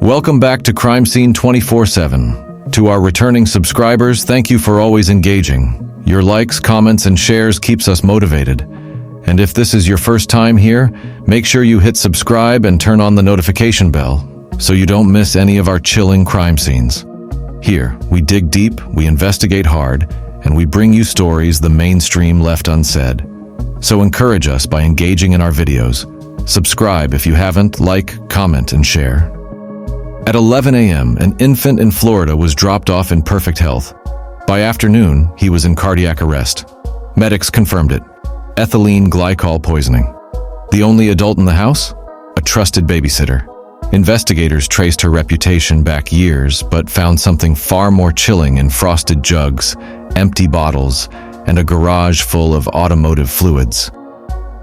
Welcome back to Crime Scene 24/7. To our returning subscribers, thank you for always engaging. Your likes, comments, and shares keeps us motivated. And if this is your first time here, make sure you hit subscribe and turn on the notification bell so you don't miss any of our chilling crime scenes. Here, we dig deep, we investigate hard, and we bring you stories the mainstream left unsaid. So encourage us by engaging in our videos. Subscribe if you haven't, like, comment, and share. At 11 a.m., an infant in Florida was dropped off in perfect health. By afternoon, he was in cardiac arrest. Medics confirmed it. Ethylene glycol poisoning. The only adult in the house? A trusted babysitter. Investigators traced her reputation back years, but found something far more chilling in frosted jugs, empty bottles, and a garage full of automotive fluids.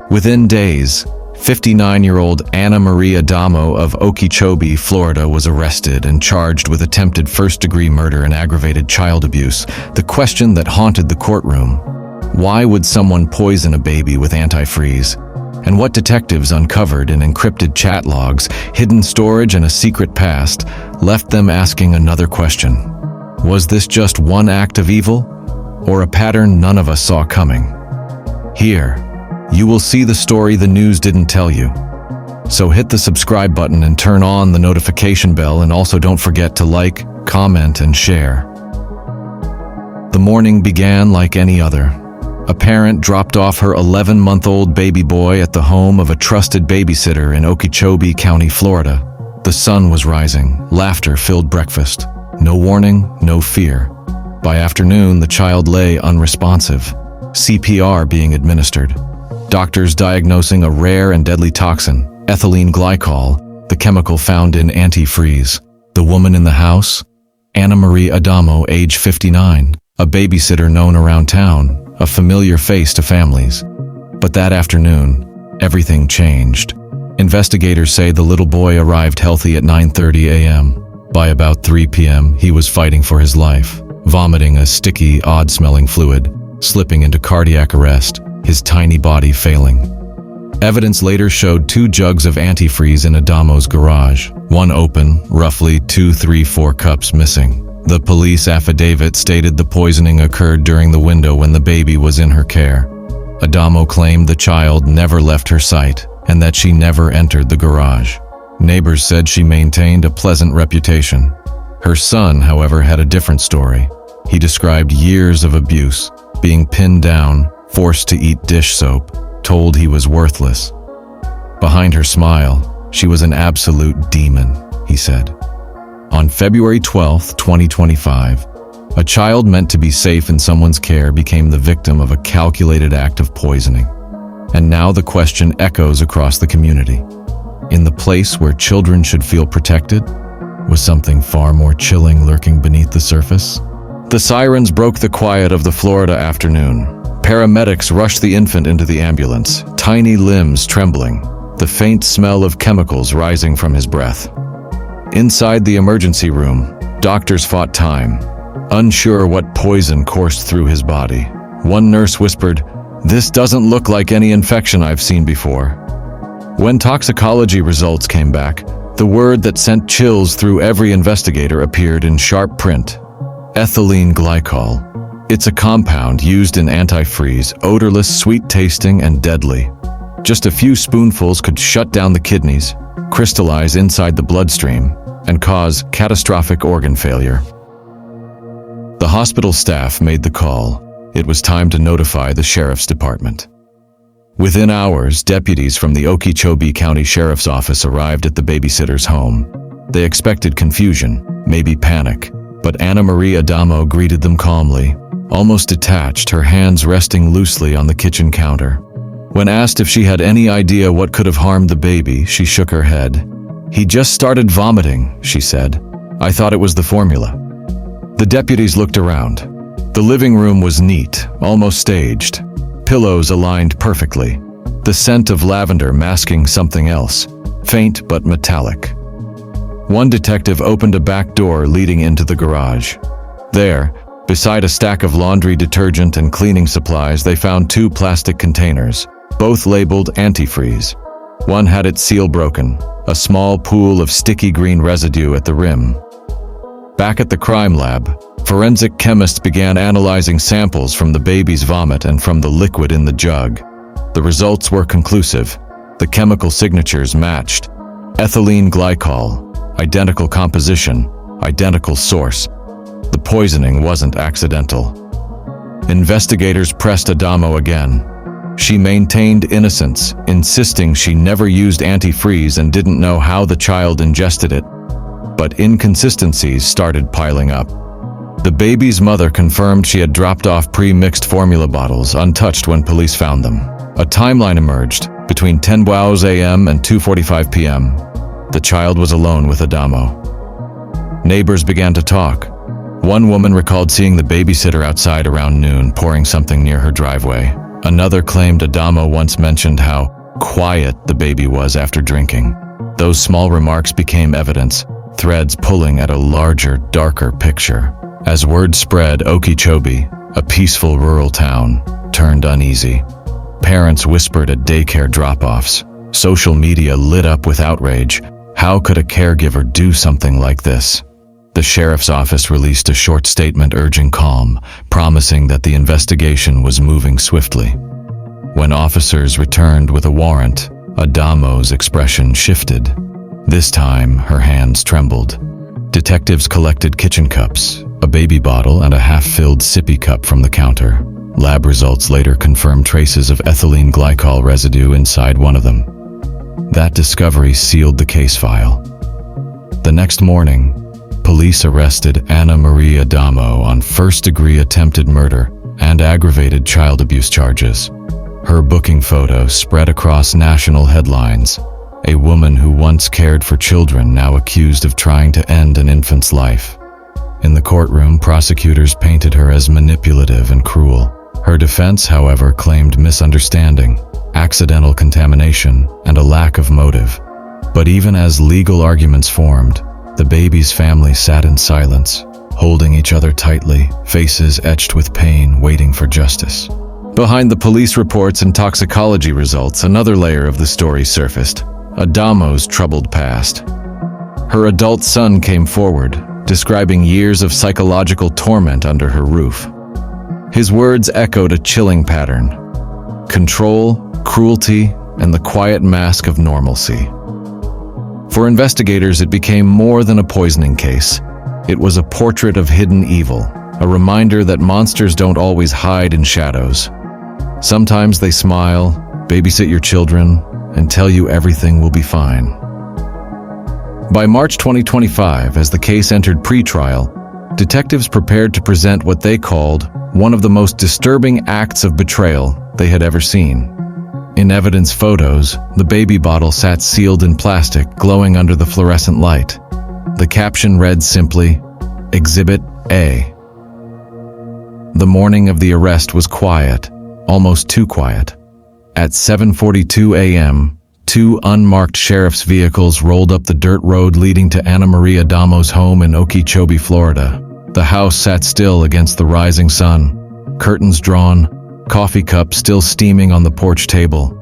Within days, 59-year-old Anna Marie Adamo of Okeechobee, Florida, was arrested and charged with attempted first-degree murder and aggravated child abuse. The question that haunted the courtroom: why would someone poison a baby with antifreeze? And what detectives uncovered in encrypted chat logs, hidden storage, and a secret past left them asking another question. Was this just one act of evil, or a pattern none of us saw coming? Here, you will see the story the news didn't tell you. So hit the subscribe button and turn on the notification bell, and also don't forget to like, comment, and share. The morning began like any other. A parent dropped off her 11-month-old baby boy at the home of a trusted babysitter in Okeechobee County, Florida. The sun was rising, laughter filled breakfast. No warning, no fear. By afternoon, the child lay unresponsive, CPR being administered. Doctors diagnosing a rare and deadly toxin, ethylene glycol, the chemical found in antifreeze. The woman in the house? Anna Marie Adamo, age 59, a babysitter known around town, a familiar face to families. But that afternoon, everything changed. Investigators say the little boy arrived healthy at 9:30 a.m. By about 3 p.m., he was fighting for his life, vomiting a sticky, odd-smelling fluid, slipping into cardiac arrest, his tiny body failing. Evidence later showed 2 jugs of antifreeze in Adamo's garage, one open, roughly 4 cups missing. The police affidavit stated the poisoning occurred during the window when the baby was in her care. Adamo claimed the child never left her sight and that she never entered the garage. Neighbors said she maintained a pleasant reputation. Her son, however, had a different story. He described years of abuse, being pinned down, forced to eat dish soap, told he was worthless. Behind her smile, she was an absolute demon, he said. On February 12, 2025, a child meant to be safe in someone's care became the victim of a calculated act of poisoning. And now the question echoes across the community. In the place where children should feel protected, was something far more chilling lurking beneath the surface? The sirens broke the quiet of the Florida afternoon. Paramedics rushed the infant into the ambulance, tiny limbs trembling, the faint smell of chemicals rising from his breath. Inside the emergency room, doctors fought time, unsure what poison coursed through his body. One nurse whispered, "This doesn't look like any infection I've seen before." When toxicology results came back, the word that sent chills through every investigator appeared in sharp print: ethylene glycol. It's a compound used in antifreeze, odorless, sweet-tasting, and deadly. Just a few spoonfuls could shut down the kidneys, crystallize inside the bloodstream, and cause catastrophic organ failure. The hospital staff made the call. It was time to notify the sheriff's department. Within hours, deputies from the Okeechobee County Sheriff's Office arrived at the babysitter's home. They expected confusion, maybe panic, but Anna Marie Adamo greeted them calmly, almost detached, her hands resting loosely on the kitchen counter. When asked if she had any idea what could have harmed the baby, she shook her head. "He just started vomiting," she said. "I thought it was the formula." The deputies looked around. The living room was neat, almost staged. Pillows aligned perfectly. The scent of lavender masking something else, faint but metallic. One detective opened a back door leading into the garage. There, beside a stack of laundry detergent and cleaning supplies, they found 2 plastic containers, both labeled antifreeze. One had its seal broken, a small pool of sticky green residue at the rim. Back at the crime lab, forensic chemists began analyzing samples from the baby's vomit and from the liquid in the jug. The results were conclusive. The chemical signatures matched. Ethylene glycol, identical composition, identical source. The poisoning wasn't accidental. Investigators pressed Adamo again. She maintained innocence, insisting she never used antifreeze and didn't know how the child ingested it. But inconsistencies started piling up. The baby's mother confirmed she had dropped off pre-mixed formula bottles untouched when police found them. A timeline emerged between 10 a.m. and 2:45 p.m. The child was alone with Adamo. Neighbors began to talk. One woman recalled seeing the babysitter outside around noon pouring something near her driveway. Another claimed Adamo once mentioned how quiet the baby was after drinking. Those small remarks became evidence, threads pulling at a larger, darker picture. As word spread, Okeechobee, a peaceful rural town, turned uneasy. Parents whispered at daycare drop-offs. Social media lit up with outrage. How could a caregiver do something like this? The sheriff's office released a short statement urging calm, promising that the investigation was moving swiftly. When officers returned with a warrant, Adamo's expression shifted. This time, her hands trembled. Detectives collected kitchen cups, a baby bottle, and a half-filled sippy cup from the counter. Lab results later confirmed traces of ethylene glycol residue inside one of them. That discovery sealed the case file. The next morning, police arrested Anna Marie Adamo on first-degree attempted murder and aggravated child abuse charges. Her booking photo spread across national headlines. A woman who once cared for children now accused of trying to end an infant's life. In the courtroom, prosecutors painted her as manipulative and cruel. Her defense, however, claimed misunderstanding, accidental contamination, and a lack of motive. But even as legal arguments formed, the baby's family sat in silence, holding each other tightly, faces etched with pain, waiting for justice. Behind the police reports and toxicology results, another layer of the story surfaced: Adamo's troubled past. Her adult son came forward, describing years of psychological torment under her roof. His words echoed a chilling pattern: control, cruelty, and the quiet mask of normalcy. For investigators, it became more than a poisoning case. It was a portrait of hidden evil, a reminder that monsters don't always hide in shadows. Sometimes they smile, babysit your children, and tell you everything will be fine. By March 2025, as the case entered pre-trial, detectives prepared to present what they called one of the most disturbing acts of betrayal they had ever seen. In evidence photos, the baby bottle sat sealed in plastic, glowing under the fluorescent light. The caption read simply, "Exhibit A." The morning of the arrest was quiet, almost too quiet. At 7:42 a.m., two unmarked sheriff's vehicles rolled up the dirt road leading to Anna Marie Adamo's home in Okeechobee, Florida. The house sat still against the rising sun, curtains drawn, coffee cup still steaming on the porch table.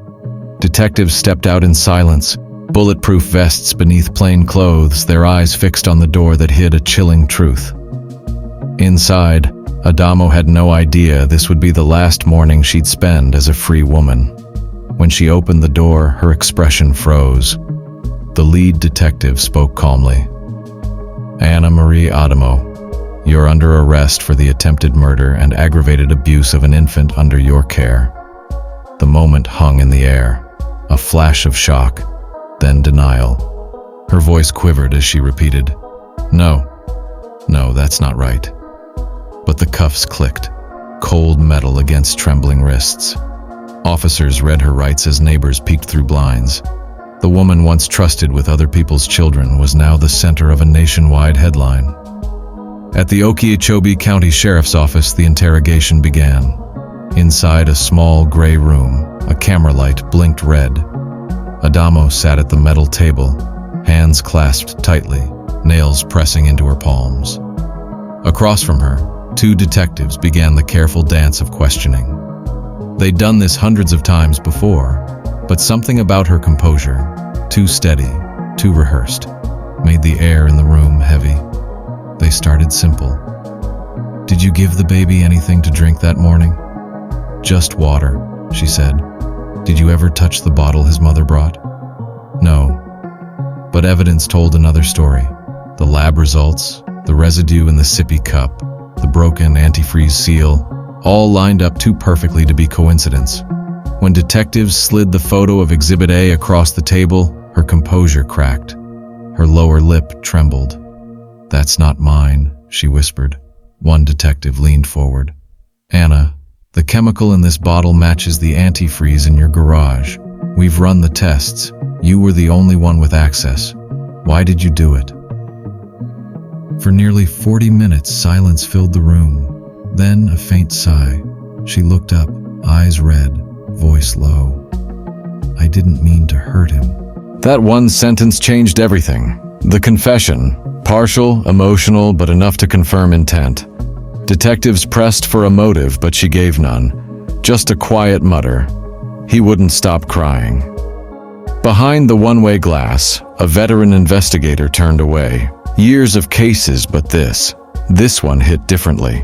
Detectives stepped out in silence, bulletproof vests beneath plain clothes, their eyes fixed on the door that hid a chilling truth. Inside, Adamo had no idea this would be the last morning she'd spend as a free woman. When she opened the door, her expression froze. The lead detective spoke calmly. "Anna Marie Adamo, you're under arrest for the attempted murder and aggravated abuse of an infant under your care." The moment hung in the air, a flash of shock, then denial. Her voice quivered as she repeated, No, that's not right." But the cuffs clicked, cold metal against trembling wrists. Officers read her rights as neighbors peeked through blinds. The woman once trusted with other people's children was now the center of a nationwide headline. At the Okeechobee County Sheriff's Office, the interrogation began. Inside a small gray room, a camera light blinked red. Adamo sat at the metal table, hands clasped tightly, nails pressing into her palms. Across from her, two detectives began the careful dance of questioning. They'd done this hundreds of times before, But something about her composure, too steady, too rehearsed, made the air in the room heavy. They started simple. "Did you give the baby anything to drink that morning?" "Just water," she said. "Did you ever touch the bottle his mother brought?" "No." But evidence told another story. The lab results, the residue in the sippy cup, the broken antifreeze seal, all lined up too perfectly to be coincidence. When detectives slid the photo of Exhibit A across the table, her composure cracked. Her lower lip trembled. "That's not mine," she whispered. One detective leaned forward. "Anna, the chemical in this bottle matches the antifreeze in your garage. We've run the tests. You were the only one with access. Why did you do it?" For nearly 40 minutes, silence filled the room. Then a faint sigh. She looked up, eyes red, voice low. "I didn't mean to hurt him." That one sentence changed everything. The confession, partial, emotional, but enough to confirm intent. Detectives pressed for a motive, but she gave none. Just a quiet mutter. He wouldn't stop crying. Behind the one-way glass, a veteran investigator turned away. Years of cases, but this one hit differently.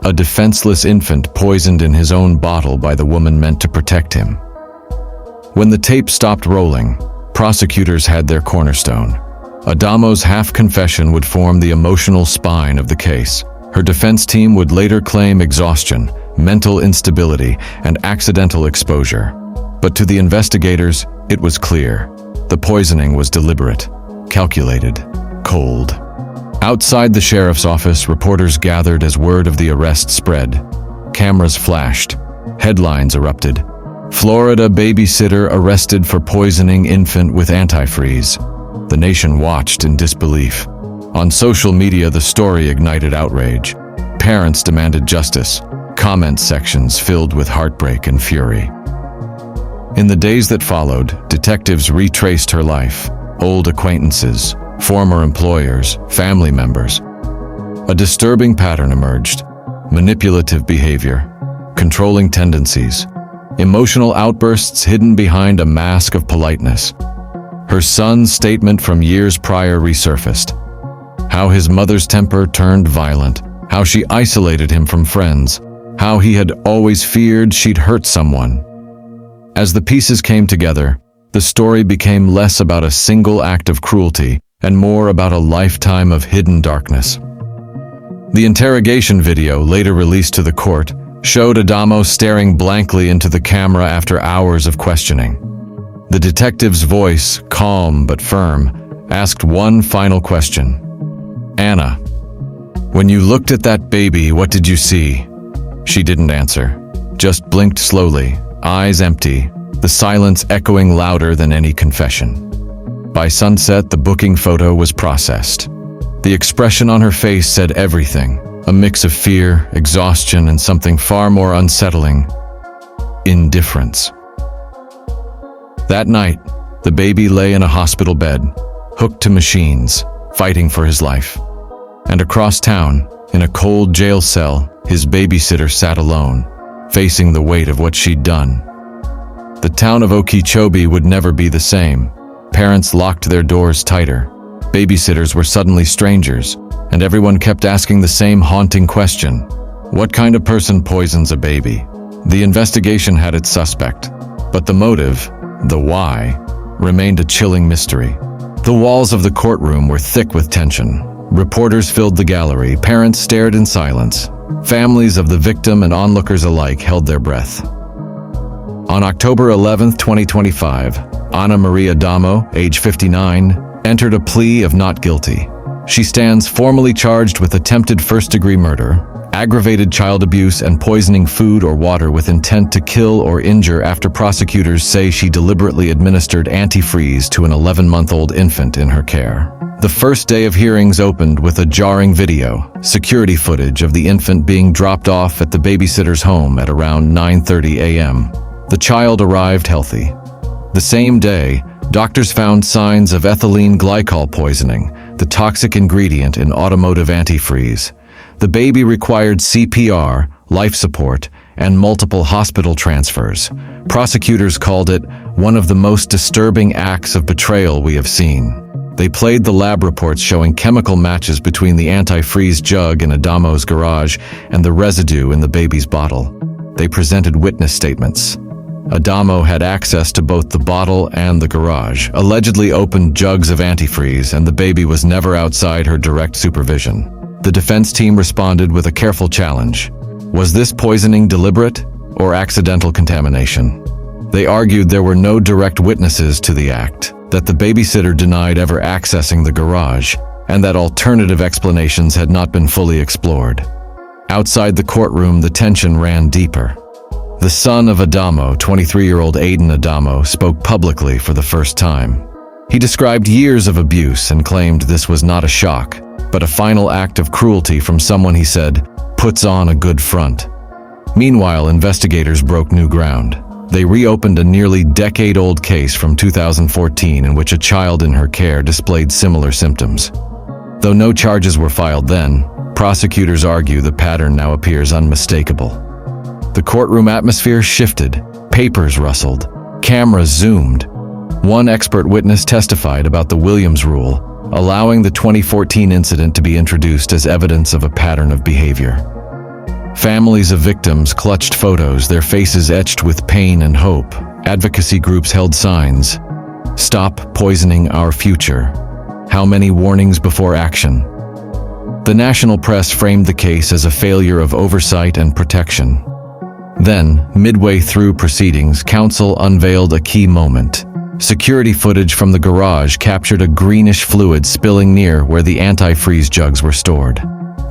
A defenseless infant poisoned in his own bottle by the woman meant to protect him. When the tape stopped rolling, prosecutors had their cornerstone. Adamo's half-confession would form the emotional spine of the case. Her defense team would later claim exhaustion, mental instability, and accidental exposure. But to the investigators, it was clear. The poisoning was deliberate, calculated, cold. Outside the sheriff's office, reporters gathered as word of the arrest spread. Cameras flashed. Headlines erupted. "Florida babysitter arrested for poisoning infant with antifreeze." The nation watched in disbelief. On social media, the story ignited outrage. Parents demanded justice. Comment sections filled with heartbreak and fury. In the days that followed, detectives retraced her life. Old acquaintances, former employers, family members. A disturbing pattern emerged. Manipulative behavior, controlling tendencies, emotional outbursts hidden behind a mask of politeness. Her son's statement from years prior resurfaced. How his mother's temper turned violent, how she isolated him from friends, how he had always feared she'd hurt someone. As the pieces came together, the story became less about a single act of cruelty and more about a lifetime of hidden darkness. The interrogation video, later released to the court, showed Adamo staring blankly into the camera after hours of questioning. The detective's voice, calm but firm, asked one final question. "Anna, when you looked at that baby, what did you see?" She didn't answer, just blinked slowly, eyes empty, the silence echoing louder than any confession. By sunset, the booking photo was processed. The expression on her face said everything, a mix of fear, exhaustion, and something far more unsettling: indifference. That night, the baby lay in a hospital bed, hooked to machines, fighting for his life. And across town, in a cold jail cell, his babysitter sat alone, facing the weight of what she'd done. The town of Okeechobee would never be the same. Parents locked their doors tighter. Babysitters were suddenly strangers, and everyone kept asking the same haunting question: what kind of person poisons a baby? The investigation had its suspect, but the motive, the why, remained a chilling mystery. The walls of the courtroom were thick with tension. Reporters filled the gallery, parents stared in silence. Families of the victim and onlookers alike held their breath. On October 11, 2025, Anna Marie Adamo, age 59, entered a plea of not guilty. She stands formally charged with attempted first-degree murder, aggravated child abuse, and poisoning food or water with intent to kill or injure after prosecutors say she deliberately administered antifreeze to an 11-month-old infant in her care. The first day of hearings opened with a jarring video, security footage of the infant being dropped off at the babysitter's home at around 9:30 a.m. The child arrived healthy. The same day, doctors found signs of ethylene glycol poisoning, the toxic ingredient in automotive antifreeze. The baby required CPR, life support, and multiple hospital transfers. Prosecutors called it one of the most disturbing acts of betrayal we have seen. They played the lab reports showing chemical matches between the antifreeze jug in Adamo's garage and the residue in the baby's bottle. They presented witness statements. Adamo had access to both the bottle and the garage, allegedly opened jugs of antifreeze, and the baby was never outside her direct supervision. The defense team responded with a careful challenge. Was this poisoning deliberate or accidental contamination? They argued there were no direct witnesses to the act, that the babysitter denied ever accessing the garage, and that alternative explanations had not been fully explored. Outside the courtroom, the tension ran deeper. The son of Adamo, 23-year-old Aiden Adamo, spoke publicly for the first time. He described years of abuse and claimed this was not a shock, but a final act of cruelty from someone he said puts on a good front. Meanwhile, investigators broke new ground. They reopened a nearly decade-old case from 2014 in which a child in her care displayed similar symptoms. Though no charges were filed then, prosecutors argue the pattern now appears unmistakable. The courtroom atmosphere shifted, papers rustled, cameras zoomed. One expert witness testified about the Williams Rule, allowing the 2014 incident to be introduced as evidence of a pattern of behavior. Families of victims clutched photos, their faces etched with pain and hope. Advocacy groups held signs. Stop poisoning our future. How many warnings before action? The national press framed the case as a failure of oversight and protection. Then, midway through proceedings, counsel unveiled a key moment. Security footage from the garage captured a greenish fluid spilling near where the antifreeze jugs were stored.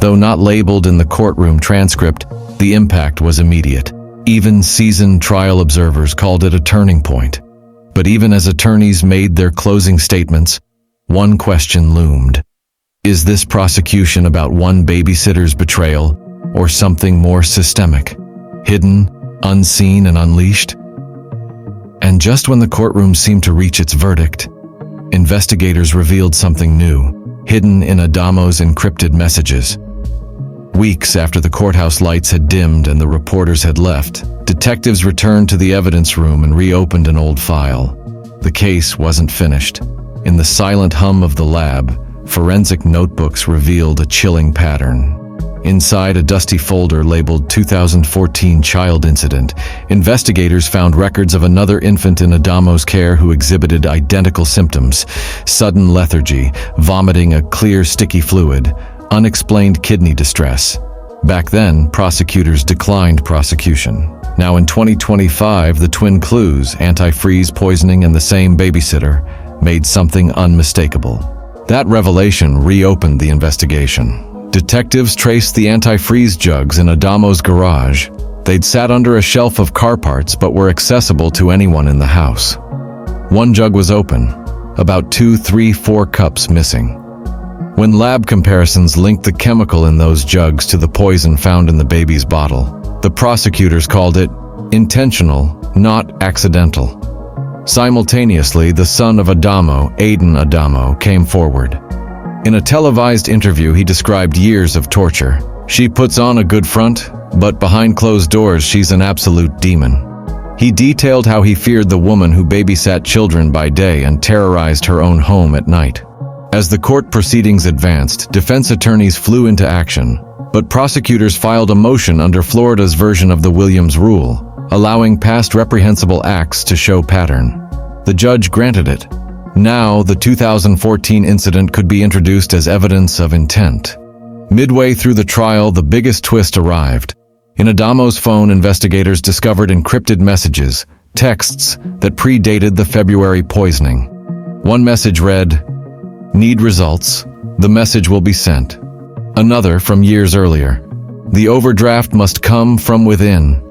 Though not labeled in the courtroom transcript, the impact was immediate. Even seasoned trial observers called it a turning point. But even as attorneys made their closing statements, one question loomed. Is this prosecution about one babysitter's betrayal, or something more systemic, hidden, unseen, and unleashed? And just when the courtroom seemed to reach its verdict, investigators revealed something new, hidden in Adamo's encrypted messages. Weeks after the courthouse lights had dimmed and the reporters had left, detectives returned to the evidence room and reopened an old file. The case wasn't finished. In the silent hum of the lab, forensic notebooks revealed a chilling pattern. Inside a dusty folder labeled 2014 Child Incident, investigators found records of another infant in Adamo's care who exhibited identical symptoms: sudden lethargy, vomiting a clear, sticky fluid, unexplained kidney distress. Back then, prosecutors declined prosecution. Now in 2025, the twin clues, antifreeze poisoning and the same babysitter, made something unmistakable. That revelation reopened the investigation. Detectives traced the antifreeze jugs in Adamo's garage. They'd sat under a shelf of car parts but were accessible to anyone in the house. One jug was open, about 2, 3, 4 cups missing. When lab comparisons linked the chemical in those jugs to the poison found in the baby's bottle, the prosecutors called it intentional, not accidental. Simultaneously, the son of Adamo, Aiden Adamo, came forward. In a televised interview, he described years of torture. She puts on a good front, but behind closed doors, she's an absolute demon. He detailed how he feared the woman who babysat children by day and terrorized her own home at night. As the court proceedings advanced, defense attorneys flew into action, but prosecutors filed a motion under Florida's version of the Williams Rule, allowing past reprehensible acts to show pattern. The judge granted it. Now, the 2014 incident could be introduced as evidence of intent. Midway through the trial, the biggest twist arrived. In Adamo's phone, investigators discovered encrypted messages, texts that predated the February poisoning. One message read, "Need results? The message will be sent." Another from years earlier, "The overdraft must come from within."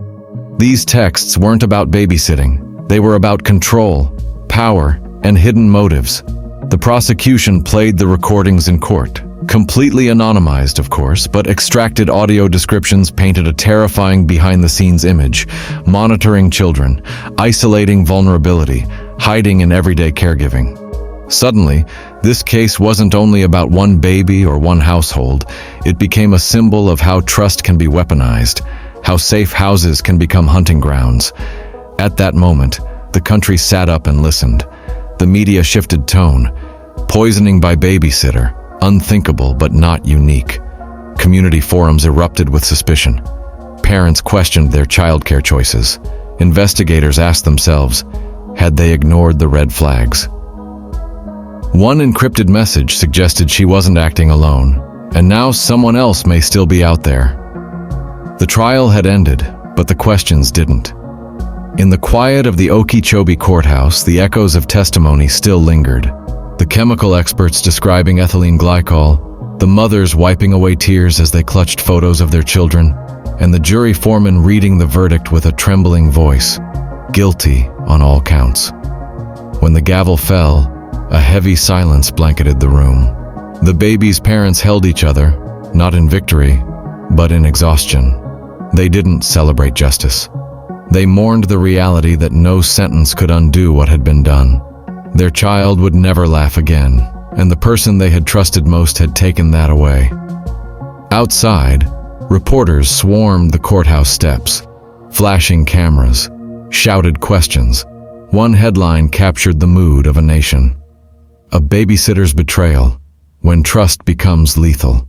These texts weren't about babysitting. They were about control, power, and hidden motives. The prosecution played the recordings in court. Completely anonymized, of course, but extracted audio descriptions painted a terrifying behind-the-scenes image, monitoring children, isolating vulnerability, hiding in everyday caregiving. Suddenly, this case wasn't only about one baby or one household. It became a symbol of how trust can be weaponized, how how safe houses can become hunting grounds. At that moment, the country sat up and listened. The media shifted tone. Poisoning by babysitter, unthinkable but not unique. Community forums erupted with suspicion. Parents questioned their childcare choices. Investigators asked themselves, had they ignored the red flags? One encrypted message suggested she wasn't acting alone, and now someone else may still be out there. The trial had ended, but the questions didn't. In the quiet of the Okeechobee courthouse, the echoes of testimony still lingered. The chemical experts describing ethylene glycol, the mothers wiping away tears as they clutched photos of their children, and the jury foreman reading the verdict with a trembling voice, guilty on all counts. When the gavel fell, a heavy silence blanketed the room. The baby's parents held each other, not in victory, but in exhaustion. They didn't celebrate justice. They mourned the reality that no sentence could undo what had been done. Their child would never laugh again, and the person they had trusted most had taken that away. Outside, reporters swarmed the courthouse steps, flashing cameras, shouted questions. One headline captured the mood of a nation. A babysitter's betrayal, when trust becomes lethal.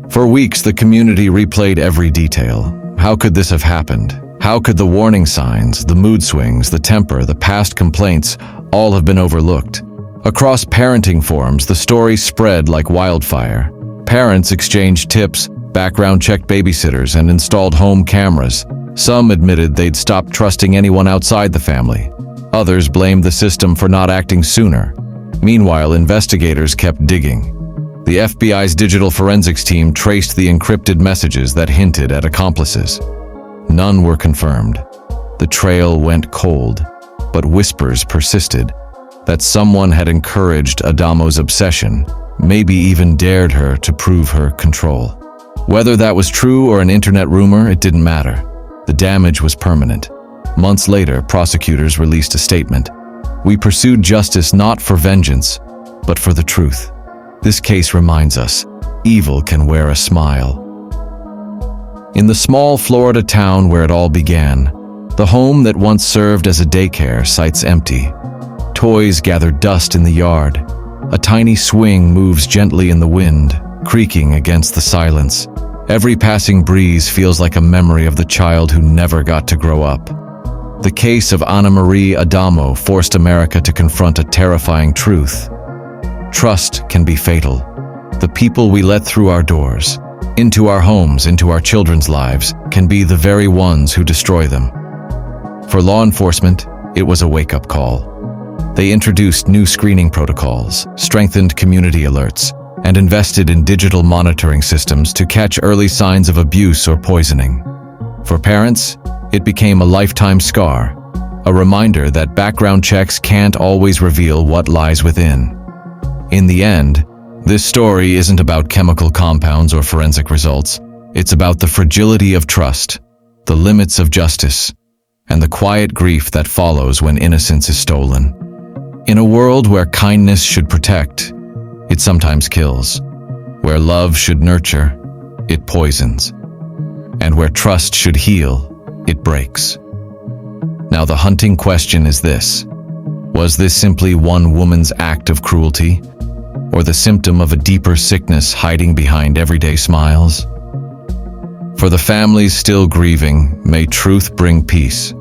For weeks, the community replayed every detail. How could this have happened? How could the warning signs, the mood swings, the temper, the past complaints all have been overlooked? Across parenting forums, the story spread like wildfire. Parents exchanged tips, background-checked babysitters, and installed home cameras. Some admitted they'd stopped trusting anyone outside the family. Others blamed the system for not acting sooner. Meanwhile, investigators kept digging. The FBI's digital forensics team traced the encrypted messages that hinted at accomplices. None were confirmed. The trail went cold, but whispers persisted that someone had encouraged Adamo's obsession, maybe even dared her to prove her control. Whether that was true or an internet rumor, it didn't matter. The damage was permanent. Months later, prosecutors released a statement. We pursued justice not for vengeance, but for the truth. This case reminds us, evil can wear a smile. In the small Florida town where it all began, the home that once served as a daycare sits empty. Toys gather dust in the yard. A tiny swing moves gently in the wind, creaking against the silence. Every passing breeze feels like a memory of the child who never got to grow up. The case of Anna Marie Adamo forced America to confront a terrifying truth. Trust can be fatal. The people we let through our doors, into our homes, into our children's lives, can be the very ones who destroy them. For law enforcement, it was a wake-up call. They introduced new screening protocols, strengthened community alerts, and invested in digital monitoring systems to catch early signs of abuse or poisoning. For parents, it became a lifetime scar, a reminder that background checks can't always reveal what lies within. In the end, this story isn't about chemical compounds or forensic results. It's about the fragility of trust, the limits of justice, and the quiet grief that follows when innocence is stolen. In a world where kindness should protect, it sometimes kills. Where love should nurture, it poisons. And where trust should heal, it breaks. Now the hunting question is this: was this simply one woman's act of cruelty, or the symptom of a deeper sickness hiding behind everyday smiles? For the families still grieving, may truth bring peace.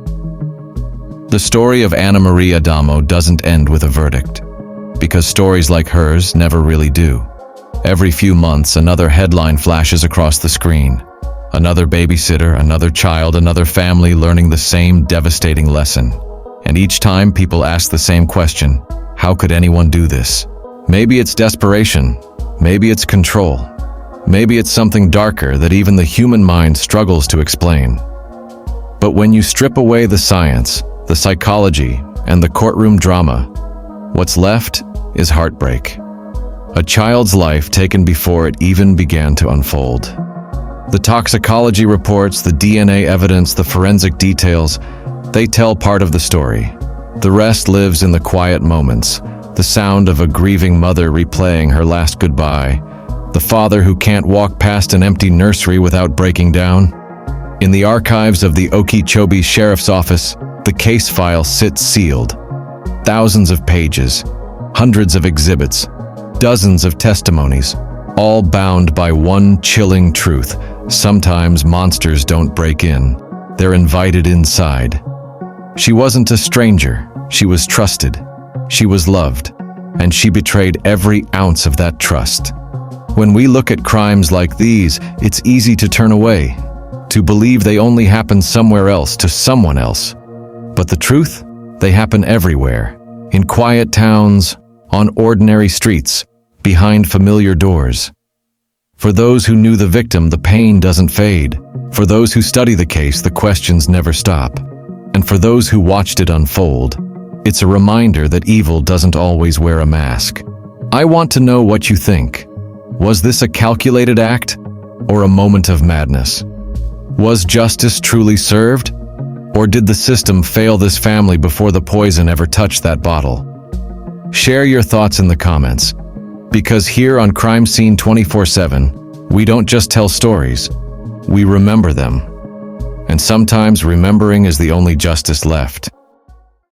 The story of Anna Marie Adamo doesn't end with a verdict, because stories like hers never really do. Every few months, another headline flashes across the screen. Another babysitter, another child, another family learning the same devastating lesson. And each time people ask the same question: how could anyone do this? Maybe it's desperation, maybe it's control, maybe it's something darker that even the human mind struggles to explain. But when you strip away the science, the psychology, and the courtroom drama, what's left is heartbreak. A child's life taken before it even began to unfold. The toxicology reports, the DNA evidence, the forensic details, they tell part of the story. The rest lives in the quiet moments, the sound of a grieving mother replaying her last goodbye, the father who can't walk past an empty nursery without breaking down, In the archives of the Okeechobee Sheriff's Office, the case file sits sealed. Thousands of pages, hundreds of exhibits, dozens of testimonies, all bound by one chilling truth. Sometimes monsters don't break in. They're invited inside. She wasn't a stranger. She was trusted. She was loved. And she betrayed every ounce of that trust. When we look at crimes like these, it's easy to turn away, to believe they only happen somewhere else to someone else. But the truth? They happen everywhere. In quiet towns, on ordinary streets, behind familiar doors. For those who knew the victim, the pain doesn't fade. For those who study the case, the questions never stop. And for those who watched it unfold, it's a reminder that evil doesn't always wear a mask. I want to know what you think. Was this a calculated act or a moment of madness? Was justice truly served? Or did the system fail this family before the poison ever touched that bottle? Share your thoughts in the comments, because here on Crime Scene 24/7, we don't just tell stories, we remember them. And sometimes remembering is the only justice left.